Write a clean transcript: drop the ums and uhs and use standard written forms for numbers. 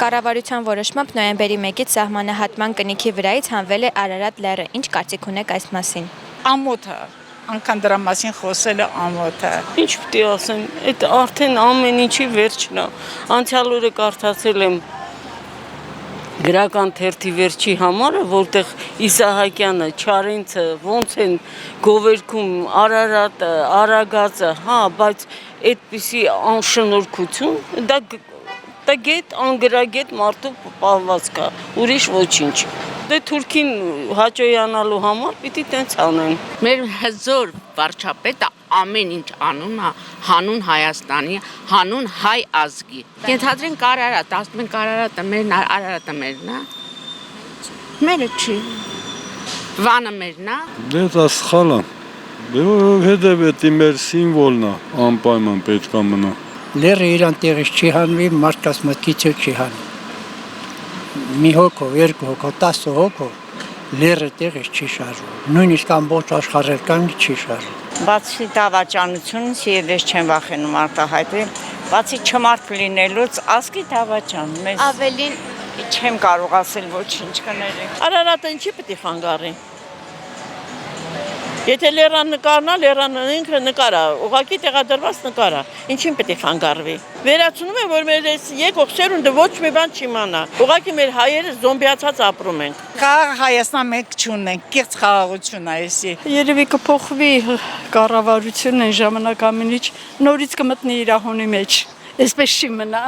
Կառավարության որոշմամբ նոյեմբերի 1-ից սահմանահատման կնիքի վրայից հանվել է Արարատ լեռը, ինչ կարծիք ունեք այս մասին։ Ամոթ է, անգամ դրա մասին խոսելը ամոթ է։ Ինչ պիտի ասեմ, այդ արդեն ամեն ինչի վերջն է։ Անցյալ օրը կարդացել եմ գրական թերթի վերջի համարը, որտեղ Իսահակյանը, Չարենցը ոնց են գովերքում Արարատը, Արագածը, հա, բայց այդպիսի անշնորհքություն, դա գետ անգրագետ մարդու պահվածք է, ուրիշ ոչինչ։ Դե Թուրքին հաճոյանալու համար պիտի տենց անեն։ Մեր հզոր վարչապետը ամեն ինչ անում է հանուն Հայաստանի, հանուն հայ ազգի։ Ենթադրենք Արարատ, ասում են Արարատը մերն է, Արարատը մերն է։ Մերը չի։ Վանը մերն է։ Դե դա սխալ է։ Դե որովհետև դա մեր սիմվոլն է, անպայման պետք է մնա։ Լերը իրան տեղից չի հանվի, մարդկաց մտքից չի հանի։ Մի հոգով, երկու հոգով, 10 հոգով լերը տեղից չի շարժվում։ Նույնիսկ ամբողջ աշխարհերկան չի շարժվում։ Բացի դավաճանությունից եւ ես չեմ վախենում արտահայտել, բացի չմարդ լինելուց ազգի դավաճան մեզ Ավելին չեմ կարող ասել ոչինչ կներեք։ Արարատը ինչի պիտի խանգարի։ Եթե լեռան նկարնա, լեռան ինքը նկարա, ուղղակի տեղադրված նկարա, ինչին պիտի խանգարվի։ Վերացնում եմ, որ մեր այս եկող սերունդը ոչ մի բան չիմանա։ Ուղղակի մեր հայերը զոմբիացած ապրում ենք։ Խաղաղ Հայաստան մենք չունենք, կեղծ խաղաղություն է էսի։ Երևի կփոխվի կառավարությունն այն ժամանակ ամեն ինչ նորից կմտնի իր հոնի մեջ, այսպես չի մնա։